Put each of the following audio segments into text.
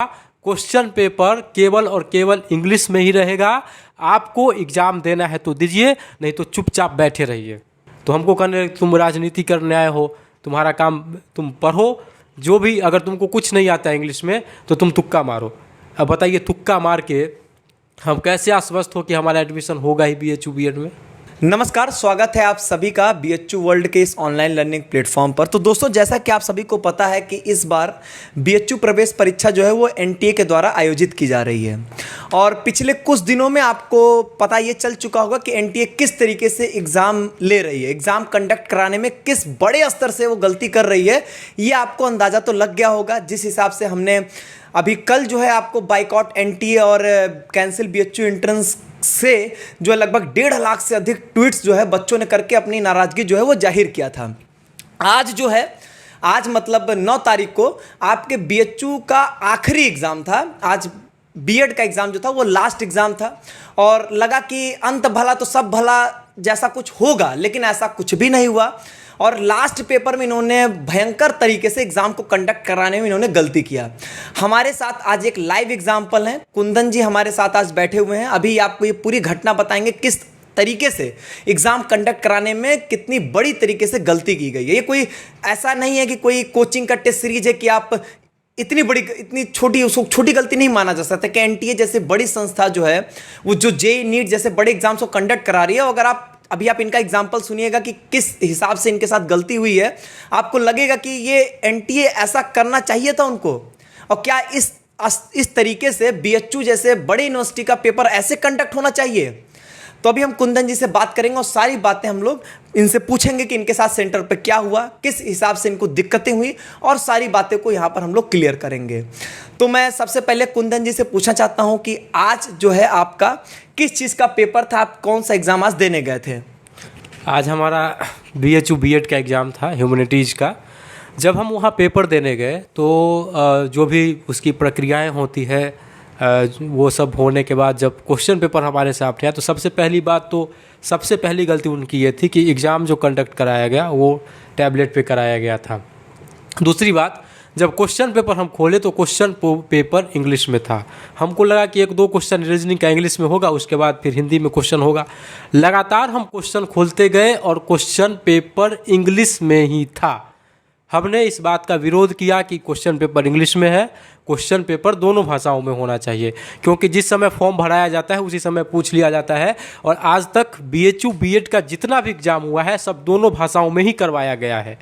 Question paper केवल और केवल इंग्लिश में ही रहेगा। आपको एग्ज़ाम देना है तो दीजिए, नहीं तो चुपचाप बैठे रहिए। तो हमको कहने तुम राजनीति करने आए हो, तुम्हारा काम तुम पढ़ो, जो भी अगर तुमको कुछ नहीं आता है इंग्लिश में तो तुम तुक्का मारो। अब बताइए तुक्का मार के हम कैसे आश्वस्त हो कि हमारा एडमिशन होगा ही BHU B.Ed में। नमस्कार, स्वागत है आप सभी का BHU वर्ल्ड के इस ऑनलाइन लर्निंग प्लेटफॉर्म पर। तो दोस्तों, जैसा कि आप सभी को पता है कि इस बार BHU प्रवेश परीक्षा जो है वो NTA के द्वारा आयोजित की जा रही है। और पिछले कुछ दिनों में आपको पता ये चल चुका होगा कि NTA किस तरीके से एग्ज़ाम ले रही है, एग्ज़ाम कंडक्ट कराने में किस बड़े स्तर से वो गलती कर रही है, ये आपको अंदाज़ा तो लग गया होगा। जिस हिसाब से हमने अभी कल जो है आपको बाइकआउट NTA और कैंसिल BHU एंट्रेंस से जो है लगभग 1.5 लाख से अधिक ट्वीट्स जो है बच्चों ने करके अपनी नाराज़गी जो है वो जाहिर किया था। आज जो है, आज मतलब 9 तारीख को आपके BHU का आखिरी एग्ज़ाम था। आज B.Ed का एग्ज़ाम जो था वो लास्ट एग्ज़ाम था और लगा कि अंत भला तो सब भला जैसा कुछ होगा, लेकिन ऐसा कुछ भी नहीं हुआ। और लास्ट पेपर में इन्होंने भयंकर तरीके से एग्ज़ाम को कंडक्ट कराने में इन्होंने गलती किया। हमारे साथ आज एक लाइव एग्जाम्पल है, कुंदन जी हमारे साथ आज बैठे हुए हैं। अभी आपको ये पूरी घटना बताएंगे किस तरीके से एग्ज़ाम कंडक्ट कराने में कितनी बड़ी तरीके से गलती की गई है। ये कोई ऐसा नहीं है कि कोई कोचिंग का टेस्ट सीरीज है कि आप इतनी छोटी, उसको छोटी गलती नहीं माना जा सकता कि NTA जैसे बड़ी संस्था जो है वो जो JEE नीट जैसे बड़े एग्जाम्स को कंडक्ट करा रही है। अगर अभी आप इनका एग्जाम्पल सुनिएगा कि किस हिसाब से इनके साथ गलती हुई है, आपको लगेगा कि ये NTA ऐसा करना चाहिए था उनको, और क्या इस तरीके से BHU जैसे बड़े यूनिवर्सिटी का पेपर ऐसे कंडक्ट होना चाहिए। तो अभी हम कुंदन जी से बात करेंगे और सारी बातें हम लोग इनसे पूछेंगे कि इनके साथ सेंटर पे क्या हुआ, किस हिसाब से इनको दिक्कतें हुई, और सारी बातें को यहाँ पर हम लोग क्लियर करेंगे। तो मैं सबसे पहले कुंदन जी से पूछना चाहता हूँ कि आज जो है आपका किस चीज़ का पेपर था, आप कौन सा एग्ज़ाम आज देने गए थे? आज हमारा BHU B.Ed का एग्ज़ाम था, ह्यूमैनिटीज़ का। जब हम वहाँ पेपर देने गए तो जो भी उसकी प्रक्रियाएं होती है, वो सब होने के बाद जब क्वेश्चन पेपर हमारे सामने आया तो सबसे पहली गलती उनकी ये थी कि एग्ज़ाम जो कंडक्ट कराया गया वो टैबलेट पे कराया गया था। दूसरी बात, जब क्वेश्चन पेपर हम खोले तो क्वेश्चन पेपर इंग्लिश में था। हमको लगा कि 1-2 क्वेश्चन रीजनिंग का इंग्लिश में होगा, उसके बाद फिर हिंदी में क्वेश्चन होगा। लगातार हम क्वेश्चन खोलते गए और क्वेश्चन पेपर इंग्लिश में ही था। हमने इस बात का विरोध किया कि क्वेश्चन पेपर इंग्लिश में है, क्वेश्चन पेपर दोनों भाषाओं में होना चाहिए, क्योंकि जिस समय फॉर्म भराया जाता है उसी समय पूछ लिया जाता है। और आज तक BHU B.Ed का जितना भी एग्ज़ाम हुआ है सब दोनों भाषाओं में ही करवाया गया है।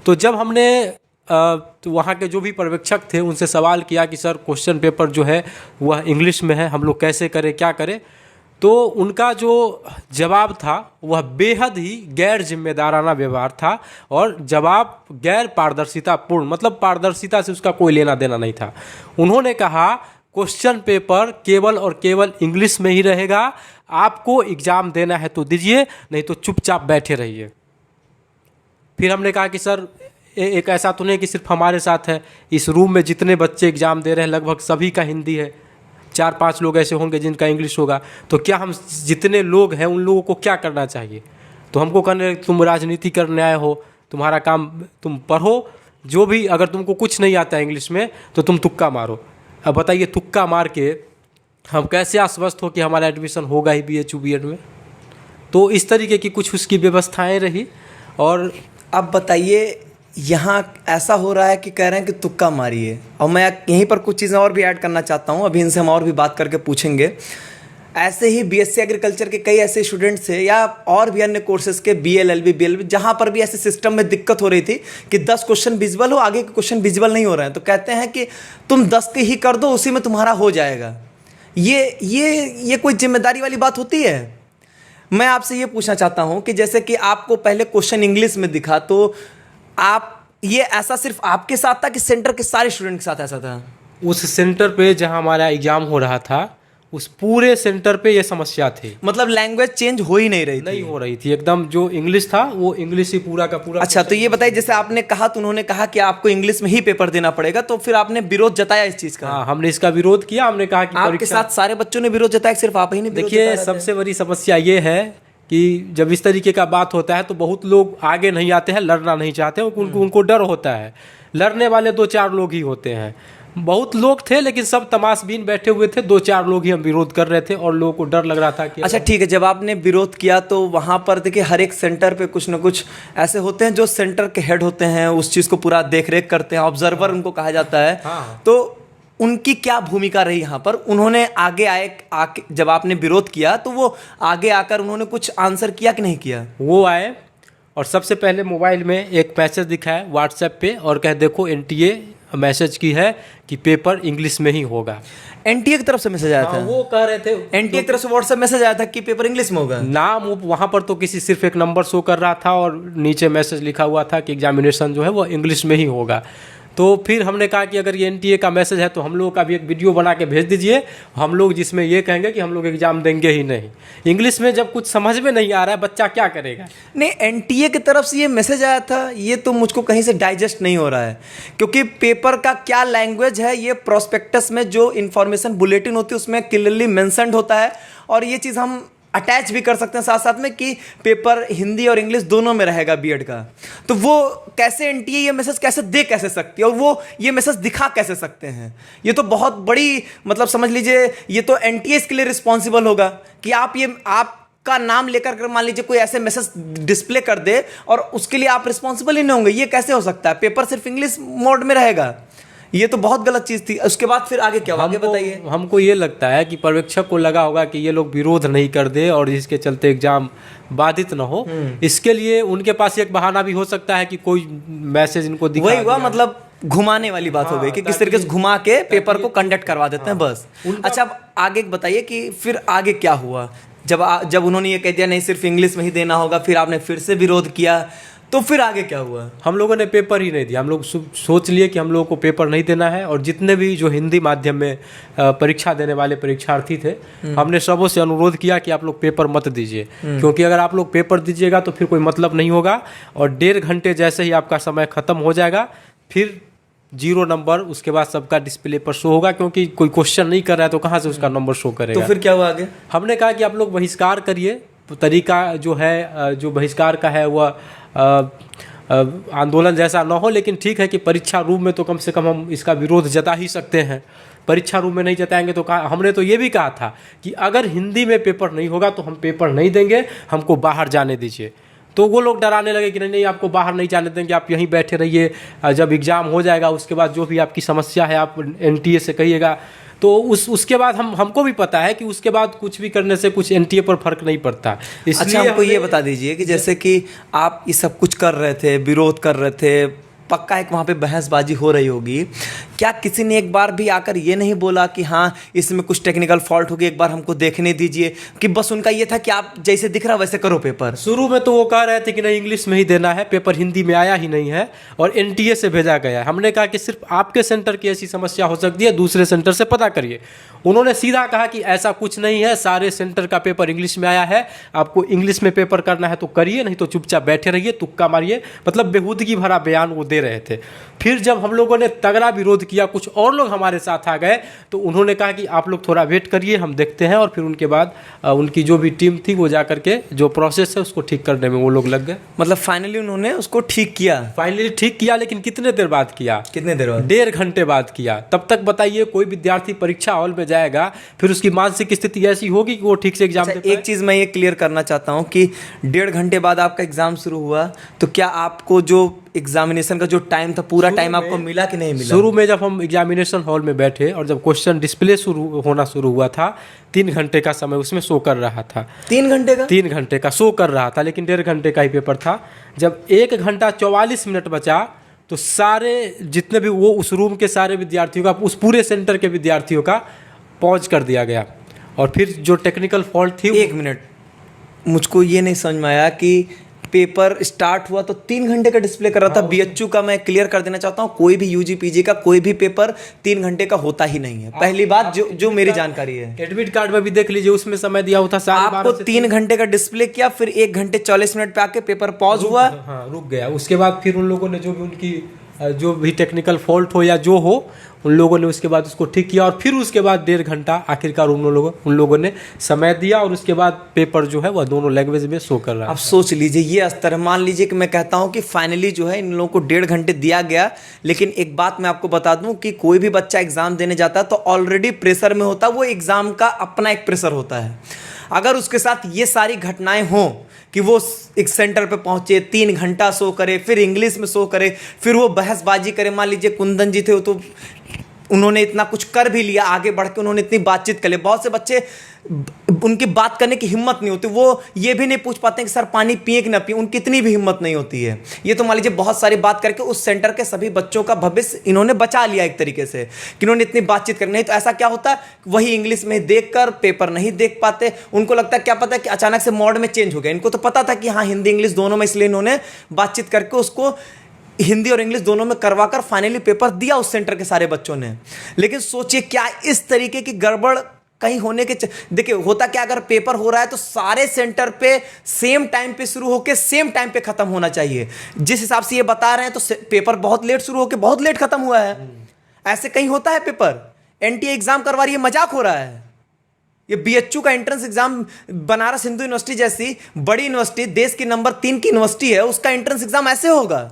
तो जब हमने तो वहाँ के जो भी पर्यवेक्षक थे उनसे सवाल किया कि सर क्वेश्चन पेपर जो है वह इंग्लिश में है, हम लोग कैसे करें, क्या करें, तो उनका जो जवाब था वह बेहद ही गैर जिम्मेदाराना व्यवहार था और जवाब गैर पारदर्शितापूर्ण, मतलब पारदर्शिता से उसका कोई लेना देना नहीं था। उन्होंने कहा क्वेश्चन पेपर केवल और केवल इंग्लिश में ही रहेगा, आपको एग्ज़ाम देना है तो दीजिए, नहीं तो चुपचाप बैठे रहिए। फिर हमने कहा कि सर एक ऐसा तो नहीं कि सिर्फ हमारे साथ है, इस रूम में जितने बच्चे एग्ज़ाम दे रहे हैं लगभग सभी का हिंदी है, 4-5 लोग ऐसे होंगे जिनका इंग्लिश होगा। तो क्या हम जितने लोग हैं उन लोगों को क्या करना चाहिए? तो हमको कहने तुम राजनीति करने आए हो, तुम्हारा काम तुम पढ़ो, जो भी अगर तुमको कुछ नहीं आता है इंग्लिश में तो तुम तुक्का मारो। अब बताइए तुक्का मार के हम कैसे आश्वस्त हो कि हमारा एडमिशन होगा ही BHU B.Ed में। तो इस तरीके की कुछ उसकी व्यवस्थाएँ रही। और अब बताइए, यहाँ ऐसा हो रहा है कि कह रहे हैं कि तुक्का मारिए, और मैं यहीं पर कुछ चीज़ें और भी ऐड करना चाहता हूँ, अभी इनसे हम और भी बात करके पूछेंगे। ऐसे ही BSc एग्रीकल्चर के कई ऐसे स्टूडेंट्स थे या और भी अन्य कोर्सेज के BL LB BLB, जहाँ पर भी ऐसे सिस्टम में दिक्कत हो रही थी कि 10 क्वेश्चन विजिबल हो, आगे के क्वेश्चन विजिबल नहीं हो रहे हैं, तो कहते हैं कि तुम 10 के ही कर दो, उसी में तुम्हारा हो जाएगा। ये कोई जिम्मेदारी वाली बात होती है? मैं आपसे ये पूछना चाहता हूँ कि जैसे कि आपको पहले क्वेश्चन इंग्लिश में दिखा, तो आप ये ऐसा सिर्फ आपके साथ था कि सेंटर के सारे स्टूडेंट के साथ ऐसा था? उस सेंटर पे जहाँ हमारा एग्ज़ाम हो रहा था उस पूरे सेंटर पे ये समस्या थी। मतलब लैंग्वेज चेंज हो ही नहीं रही थी? नहीं हो रही थी, एकदम जो इंग्लिश था वो इंग्लिश ही पूरा का पूरा। अच्छा, तो ये बताइए, जैसे आपने कहा तो उन्होंने कहा कि आपको इंग्लिश में ही पेपर देना पड़ेगा, तो फिर आपने विरोध जताया इस चीज़ का? हाँ, हमने इसका विरोध किया। हमने कहा कि आपके साथ सारे बच्चों ने विरोध जताया, सिर्फ आप ही ने? देखिए, सबसे बड़ी समस्या ये है कि जब इस तरीके का बात होता है तो बहुत लोग आगे नहीं आते हैं, लड़ना नहीं चाहते हैं, उनको डर होता है। लड़ने वाले 2-4 लोग ही होते हैं। बहुत लोग थे, लेकिन सब तमाशबीन बैठे हुए थे। 2-4 लोग ही हम विरोध कर रहे थे और लोगों को डर लग रहा था कि अच्छा ठीक है, जब आपने विरोध किया तो वहाँ पर देखिए हर एक सेंटर पे कुछ ना कुछ ऐसे होते हैं जो सेंटर के हेड होते हैं, उस चीज़ को पूरा देख रेख करते हैं, ऑब्जर्वर उनको कहा जाता है। हाँ। तो उनकी क्या भूमिका रही यहाँ पर? उन्होंने आगे आके जब आपने विरोध किया तो वो आगे आकर उन्होंने कुछ आंसर किया कि नहीं किया? वो आए और सबसे पहले मोबाइल में एक मैसेज दिखाया व्हाट्सएप पे और कहे देखो एनटीए मैसेज की है कि पेपर इंग्लिश में ही होगा। एनटीए की तरफ से मैसेज आया था? वो कह रहे थे एनटीए की तरफ से व्हाट्सएप मैसेज आया था कि पेपर इंग्लिश में होगा? नाम वहाँ पर तो किसी सिर्फ एक नंबर शो कर रहा था और नीचे मैसेज लिखा हुआ था कि एग्जामिनेशन जो है वो इंग्लिश में ही होगा। तो फिर हमने कहा कि अगर ये एनटीए का मैसेज है तो हम लोगों का भी एक वीडियो बना के भेज दीजिए, हम लोग जिसमें ये कहेंगे कि हम लोग एग्जाम देंगे ही नहीं। इंग्लिश में जब कुछ समझ में नहीं आ रहा है बच्चा क्या करेगा? नहीं, एनटीए की तरफ से ये मैसेज आया था, ये तो मुझको कहीं से डाइजेस्ट नहीं हो रहा है, क्योंकि पेपर का क्या लैंग्वेज है ये प्रोस्पेक्टस में जो इन्फॉर्मेशन बुलेटिन होती है उसमें क्लियरली मेंशन्ड होता है। और ये चीज़ हम अटैच भी कर सकते हैं साथ साथ में कि पेपर हिंदी और इंग्लिश दोनों में रहेगा बीएड का। तो वो कैसे एनटीए ये मैसेज कैसे दे कैसे सकती है और वो ये मैसेज दिखा कैसे सकते हैं? ये तो बहुत बड़ी मतलब समझ लीजिए ये तो एनटीए इसके लिए रिस्पॉन्सिबल होगा कि आपका नाम लेकर मान लीजिए कोई ऐसे मैसेज डिस्प्ले कर दे और उसके लिए आप रिस्पॉन्सिबल ही नहीं होंगे। ये कैसे हो सकता है? पेपर सिर्फ इंग्लिश मोड में रहेगा, ये तो बहुत गलत चीज़ थी। उसके बाद फिर आगे क्या हुआ, आगे बताइए। हमको ये लगता है कि पर्यवेक्षक को लगा होगा कि ये लोग विरोध नहीं कर दे और जिसके चलते एग्जाम बाधित न हो, इसके लिए उनके पास एक बहाना भी हो सकता है कि कोई मैसेज इनको दिखा वही हुआ, मतलब घुमाने वाली बात हो गई कि किस तरीके से घुमा के पेपर को कंडक्ट करवा देते हैं बस। अच्छा अब आगे बताइए कि फिर आगे क्या हुआ जब उन्होंने ये कह दिया नहीं सिर्फ इंग्लिश में ही देना होगा, फिर आपने फिर से विरोध किया, तो फिर आगे क्या हुआ? हम लोगों ने पेपर ही नहीं दिया। हम लोग सोच लिए कि हम लोगों को पेपर नहीं देना है और जितने भी जो हिंदी माध्यम में परीक्षा देने वाले परीक्षार्थी थे हमने सबों से अनुरोध किया कि आप लोग पेपर मत दीजिए, क्योंकि अगर आप लोग पेपर दीजिएगा तो फिर कोई मतलब नहीं होगा और 1.5 घंटे जैसे ही आपका समय खत्म हो जाएगा फिर 0 नंबर उसके बाद सबका डिस्प्ले पर शो होगा, क्योंकि कोई क्वेश्चन नहीं कर रहा है तो कहाँ से उसका नंबर शो करेगा। तो फिर क्या हुआ आगे? हमने कहा कि आप लोग बहिष्कार करिए। तरीका जो है जो बहिष्कार का है वह आंदोलन जैसा ना हो, लेकिन ठीक है कि परीक्षा रूम में तो कम से कम हम इसका विरोध जता ही सकते हैं। परीक्षा रूम में नहीं जताएंगे तो हमने तो ये भी कहा था कि अगर हिंदी में पेपर नहीं होगा तो हम पेपर नहीं देंगे, हमको बाहर जाने दीजिए। तो वो लोग डराने लगे कि नहीं आपको बाहर नहीं जाने देंगे, आप यहीं बैठे रहिए, जब एग्ज़ाम हो जाएगा उसके बाद जो भी आपकी समस्या है आप एनटीए से कहिएगा। तो उसके बाद हमको भी पता है कि उसके बाद कुछ भी करने से कुछ एनटीए पर फर्क नहीं पड़ता। अच्छा हमको ये बता दीजिए कि जैसे कि आप ये सब कुछ कर रहे थे, विरोध कर रहे थे, पक्का एक वहाँ पे बहसबाजी हो रही होगी, क्या किसी ने एक बार भी आकर ये नहीं बोला कि हाँ इसमें कुछ टेक्निकल फॉल्ट होगी, एक बार हमको देखने दीजिए? कि बस उनका ये था कि आप जैसे दिख रहा वैसे करो पेपर? शुरू में तो वो कह रहे थे कि नहीं इंग्लिश में ही देना है, पेपर हिंदी में आया ही नहीं है और एनटीए से भेजा गया है। हमने कहा कि सिर्फ आपके सेंटर की ऐसी समस्या हो सकती है, दूसरे सेंटर से पता करिए। उन्होंने सीधा कहा कि ऐसा कुछ नहीं है, सारे सेंटर का पेपर इंग्लिश में आया है, आपको इंग्लिश में पेपर करना है तो करिए, नहीं तो चुपचाप बैठे रहिए, तुक्का मारिए। मतलब बेहूदगी भरा बयान वो दे रहे थे। फिर जब हम लोगों ने तगड़ा विरोध किया, कुछ और लोग हमारे साथ आ गए, तो उन्होंने कहा कि आप लोग थोड़ा वेट करिए, हम देखते हैं। और फिर उनके बाद उनकी जो भी टीम थी वो जा करके जो प्रोसेस है उसको ठीक करने में वो लोग लग गए। मतलब फाइनली उन्होंने उसको ठीक किया? फाइनली ठीक किया, लेकिन कितने देर बाद किया? कितने देर बाद? 1.5 घंटे बाद किया। तब तक बताइए कोई विद्यार्थी परीक्षा हॉल में जाएगा फिर उसकी मानसिक स्थिति ऐसी होगी कि वो ठीक से एग्जाम दे पाए। एक चीज़ मैं ये क्लियर करना चाहता हूँ कि 1.5 घंटे बाद आपका एग्जाम शुरू हुआ, तो क्या आपको जो एग्जामिनेशन का जो टाइम था पूरा टाइम आपको मिला कि नहीं मिला? शुरू में जब हम एग्जामिनेशन हॉल में बैठे और जब क्वेश्चन डिस्प्ले होना शुरू हुआ था, 3 घंटे का समय उसमें शो कर रहा था। 3 घंटे का? 3 घंटे का शो कर रहा था, लेकिन 1.5 घंटे का ही पेपर था। जब 1 घंटा 44 मिनट बचा तो सारे जितने भी वो उस रूम के सारे विद्यार्थियों का, उस पूरे सेंटर के विद्यार्थियों का पॉज कर दिया गया। और फिर जो टेक्निकल फॉल्ट थी 1 मिनट, मुझको ये नहीं समझ में आया कि पेपर स्टार्ट हुआ तो 3 घंटे का डिस्प्ले कर रहा था। बीएचयू का मैं क्लियर कर देना चाहता हूँ, कोई भी यूजी पीजी का कोई भी पेपर 3 घंटे का होता ही नहीं है। पहली बात जो मेरी जानकारी है, एडमिट कार्ड में भी देख लीजिए, उसमें समय दिया हुआ था आपको 3 घंटे का डिस्प्ले किया, फिर 1 घंटे 40 मिनट पे आके पेपर पॉज हुआ। हाँ रुक गया। उसके बाद फिर उन लोगों ने जो भी उनकी जो भी टेक्निकल फॉल्ट हो या जो हो उन लोगों ने उसके बाद उसको ठीक किया और फिर उसके बाद 1.5 घंटा आखिरकार उन लोगों ने समय दिया और उसके बाद पेपर जो है वह दोनों लैंग्वेज में शो कर रहा है। अब सोच लीजिए ये स्तर है। मान लीजिए कि मैं कहता हूं कि फाइनली जो है इन लोगों को 1.5 घंटे दिया गया, लेकिन एक बात मैं आपको बता दूं कि कोई भी बच्चा एग्जाम देने जाता है तो ऑलरेडी प्रेशर में होता है, वो एग्जाम का अपना एक प्रेशर होता है। अगर उसके साथ ये सारी घटनाएं हों कि वो एक सेंटर पे पहुंचे, 3 घंटा शो करे, फिर इंग्लिश में शो करे, फिर वो बहसबाजी करे। मान लीजिए कुंदन जी थे तो उन्होंने इतना कुछ कर भी लिया, आगे बढ़ के उन्होंने इतनी बातचीत कर ली। बहुत से बच्चे उनकी बात करने की हिम्मत नहीं होती, वो ये भी नहीं पूछ पाते कि सर पानी पिए कि ना पिए, उनकी इतनी भी हिम्मत नहीं होती है। ये तो मान लीजिए बहुत सारी बात करके उस सेंटर के सभी बच्चों का भविष्य इन्होंने बचा लिया एक तरीके से कि इन्होंने इतनी बातचीत करनी। नहीं तो ऐसा क्या होता है, वही इंग्लिश में देखकर पेपर नहीं देख पाते। उनको लगता है क्या पता कि अचानक से मोड में चेंज हो गया। इनको तो पता था कि हाँ हिंदी इंग्लिश दोनों में, इसलिए इन्होंने बातचीत करके उसको हिंदी और इंग्लिश दोनों में करवाकर फाइनली पेपर दिया उस सेंटर के सारे बच्चों ने। लेकिन सोचिए क्या इस तरीके की गड़बड़ कहीं होने के देखिए होता क्या, अगर पेपर हो रहा है तो सारे सेंटर पे सेम टाइम पे शुरू होकर सेम टाइम पे खत्म होना चाहिए। जिस हिसाब से ये बता रहे हैं तो पेपर बहुत लेट शुरू होकर बहुत लेट खत्म हुआ है। ऐसे कहीं होता है पेपर? एनटीए एग्जाम करवा रही है, मजाक हो रहा है। ये बीएचयू का entrance exam, Banaras Hindu university जैसी बड़ी यूनिवर्सिटी, देश की नंबर 3 की यूनिवर्सिटी है, उसका एंट्रेंस एग्जाम ऐसे होगा?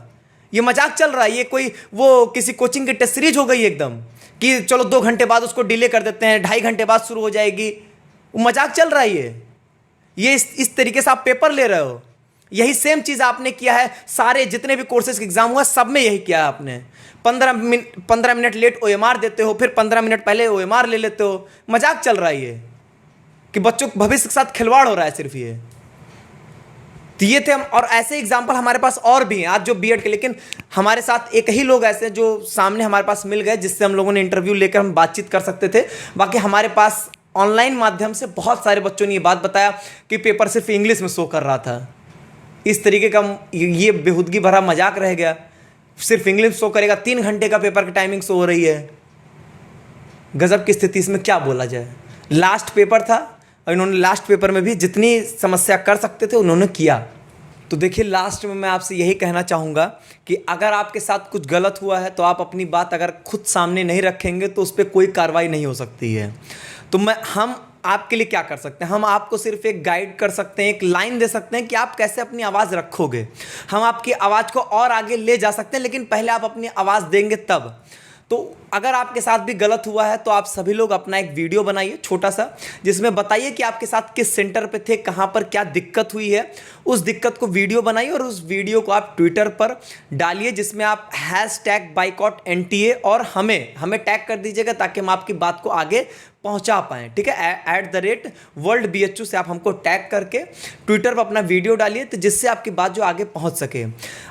ये मजाक चल रहा है? ये कोई वो किसी कोचिंग की टेस्ट सीरीज हो गई एकदम कि चलो 2 घंटे बाद उसको डिले कर देते हैं, 2.5 घंटे बाद शुरू हो जाएगी। वो मजाक चल रहा है ये इस तरीके से आप पेपर ले रहे हो। यही सेम चीज आपने किया है सारे जितने भी कोर्सेज के एग्जाम हुआ सब में यही किया है आपने। 15 मिनट लेट ओएमआर देते हो, फिर 15 मिनट पहले ओएमआर ले लेते हो। मजाक चल रहा है ये कि बच्चों के भविष्य के साथ खिलवाड़ हो रहा है सिर्फ ये। तो ये थे हम, और ऐसे एग्जाम्पल हमारे पास और भी हैं आज जो बीएड के। लेकिन हमारे साथ एक ही लोग ऐसे जो सामने हमारे पास मिल गए जिससे हम लोगों ने इंटरव्यू लेकर हम बातचीत कर सकते थे। बाकी हमारे पास ऑनलाइन माध्यम से बहुत सारे बच्चों ने ये बात बताया कि पेपर सिर्फ इंग्लिश में शो कर रहा था। इस तरीके का ये बेहूदगी भरा मजाक रह गया। सिर्फ इंग्लिश शो करेगा, 3 घंटे का पेपर की टाइमिंग शो हो रही है। गजब की स्थिति, इसमें क्या बोला जाए। लास्ट पेपर था और इन्होंने लास्ट पेपर में भी जितनी समस्या कर सकते थे उन्होंने किया। तो देखिए लास्ट में मैं आपसे यही कहना चाहूँगा कि अगर आपके साथ कुछ गलत हुआ है तो आप अपनी बात अगर खुद सामने नहीं रखेंगे तो उस पर कोई कार्रवाई नहीं हो सकती है। तो हम आपके लिए क्या कर सकते हैं? हम आपको सिर्फ एक गाइड कर सकते हैं, एक लाइन दे सकते हैं कि आप कैसे अपनी आवाज़ रखोगे। हम आपकी आवाज़ को और आगे ले जा सकते हैं, लेकिन पहले आप अपनी आवाज़ देंगे तब। तो अगर आपके साथ भी गलत हुआ है तो आप सभी लोग अपना एक वीडियो बनाइए छोटा सा, जिसमें बताइए कि आपके साथ किस सेंटर पे थे, कहाँ पर क्या दिक्कत हुई है। उस दिक्कत को वीडियो बनाइए और उस वीडियो को आप ट्विटर पर डालिए, जिसमें आप #BoycottNTA और हमें टैग कर दीजिएगा ताकि हम आपकी बात को आगे पहुंचा पाएँ। ठीक है, @WorldBHU से आप हमको टैग करके ट्विटर पर अपना वीडियो डालिए, तो जिससे आपकी बात जो आगे पहुंच सके।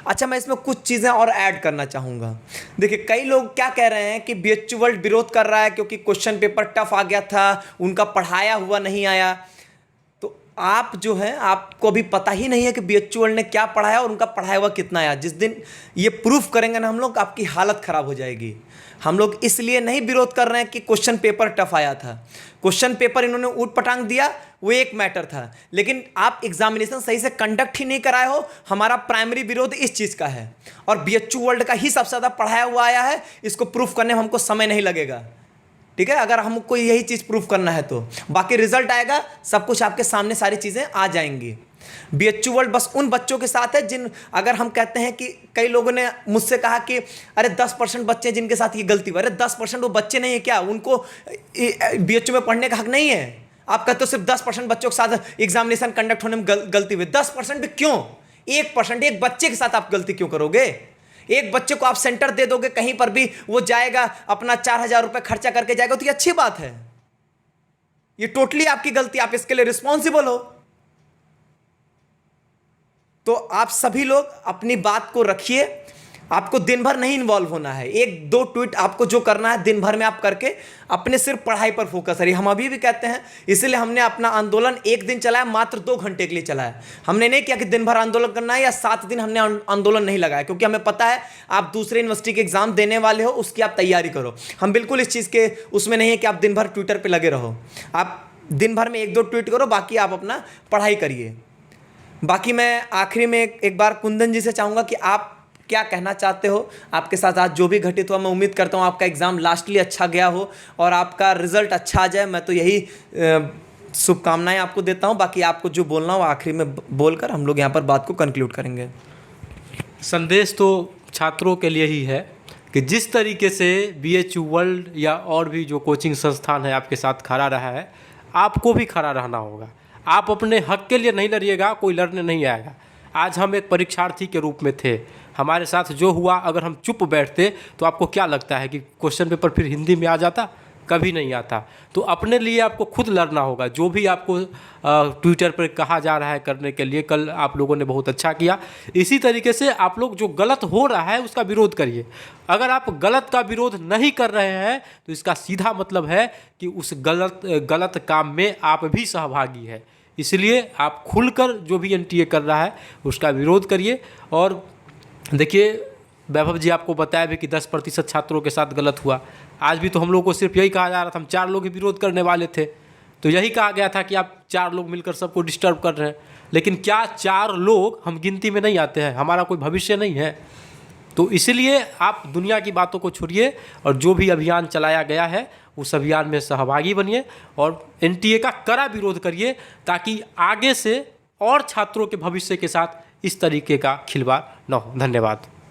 अच्छा, मैं इसमें कुछ चीज़ें और ऐड करना चाहूँगा। देखिए कई लोग क्या कह रहे हैं कि BHU वर्ल्ड विरोध कर रहा है क्योंकि क्वेश्चन पेपर टफ आ गया था, उनका पढ़ाया हुआ नहीं आया। तो आप जो है आपको अभी पता ही नहीं है कि BHU वर्ल्ड ने क्या पढ़ाया और उनका पढ़ाया हुआ कितना आया। जिस दिन ये प्रूफ करेंगे ना हम लोग, आपकी हालत ख़राब हो जाएगी। हम लोग इसलिए नहीं विरोध कर रहे हैं कि क्वेश्चन पेपर टफ आया था। क्वेश्चन पेपर इन्होंने ऊट पटांग दिया, वो एक मैटर था, लेकिन आप एग्जामिनेशन सही से कंडक्ट ही नहीं कराए हो। हमारा प्राइमरी विरोध इस चीज़ का है, और BHU वर्ल्ड का ही सबसे ज़्यादा पढ़ाया हुआ आया है। इसको प्रूफ करने में हमको समय नहीं लगेगा। ठीक है, अगर हमको यही चीज़ प्रूफ करना है तो बाकी रिजल्ट आएगा, सब कुछ आपके सामने सारी चीज़ें आ जाएंगी। BHU वर्ल्ड बस उन बच्चों के साथ है जिन, अगर हम कहते हैं कि कई लोगों ने मुझसे कहा कि अरे 10% बच्चे हैं जिनके साथ ये गलती हुई। अरे 10% वो बच्चे नहीं है क्या? उनको BHU में पढ़ने का हक नहीं है? आप कहते हो सिर्फ 10% बच्चों के साथ एग्जामिनेशन कंडक्ट होने में गलती हुई। 10% भी क्यों? 1% एक बच्चे के साथ आप गलती क्यों करोगे? एक बच्चे को आप सेंटर दे दोगे, कहीं पर भी वो जाएगा, अपना 4,000 रुपये खर्चा करके जाएगा, तो ये अच्छी बात है। ये टोटली आपकी गलती, आप इसके लिए रिस्पॉन्सिबल हो। तो आप सभी लोग अपनी बात को रखिए। आपको दिन भर नहीं इन्वॉल्व होना है। 1-2 ट्वीट आपको जो करना है दिन भर में आप करके अपने सिर्फ पढ़ाई पर फोकस करिए। हम अभी भी कहते हैं, इसीलिए हमने अपना आंदोलन 1 दिन चलाया, मात्र 2 घंटे के लिए चलाया। हमने नहीं किया कि दिन भर आंदोलन करना है या 7 दिन हमने आंदोलन नहीं लगाया, क्योंकि हमें पता है आप दूसरे यूनिवर्सिटी के एग्जाम देने वाले हो, उसकी आप तैयारी करो। हम बिल्कुल इस चीज़ के उसमें नहीं है कि आप दिन भर ट्विटर पर लगे रहो। आप दिन भर में 1-2 ट्वीट करो, बाकी आप अपना पढ़ाई करिए। बाकी मैं आखिरी में एक बार कुंदन जी से चाहूँगा कि आपके क्या कहना चाहते हो। आपके साथ आज जो भी घटित हुआ, मैं उम्मीद करता हूँ आपका एग्ज़ाम लास्टली अच्छा गया हो और आपका रिजल्ट अच्छा आ जाए। मैं तो यही शुभकामनाएं आपको देता हूँ। बाकी आपको जो बोलना हो आखिरी में बोलकर हम लोग यहाँ पर बात को कंक्लूड करेंगे। संदेश तो छात्रों के लिए ही है कि जिस तरीके से BHU वर्ल्ड या और भी जो कोचिंग संस्थान है आपके साथ खड़ा रहा है, आपको भी खड़ा रहना होगा। आप अपने हक के लिए नहीं लड़िएगा, कोई लड़ने नहीं आएगा। आज हम एक परीक्षार्थी के रूप में थे, हमारे साथ जो हुआ, अगर हम चुप बैठते तो आपको क्या लगता है कि क्वेश्चन पेपर फिर हिंदी में आ जाता? कभी नहीं आता। तो अपने लिए आपको खुद लड़ना होगा। जो भी आपको ट्विटर पर कहा जा रहा है करने के लिए, कल आप लोगों ने बहुत अच्छा किया। इसी तरीके से आप लोग जो गलत हो रहा है उसका विरोध करिए। अगर आप गलत का विरोध नहीं कर रहे हैं तो इसका सीधा मतलब है कि उस गलत काम में आप भी सहभागी है। इसलिए आप खुलकर जो भी NTA कर रहा है उसका विरोध करिए। और देखिए, वैभव जी आपको बताया भी कि 10% छात्रों के साथ गलत हुआ। आज भी तो हम लोग को सिर्फ यही कहा जा रहा था, हम 4 लोग ही विरोध करने वाले थे, तो यही कहा गया था कि आप 4 लोग मिलकर सबको डिस्टर्ब कर रहे हैं। लेकिन क्या 4 लोग हम गिनती में नहीं आते हैं? हमारा कोई भविष्य नहीं है? तो इसलिए आप दुनिया की बातों को छोड़िए और जो भी अभियान चलाया गया है उस अभियान में सहभागी बनिए और NTA का कड़ा विरोध करिए, ताकि आगे से और छात्रों के भविष्य के साथ इस तरीके का खिलवाड़ न हो। धन्यवाद।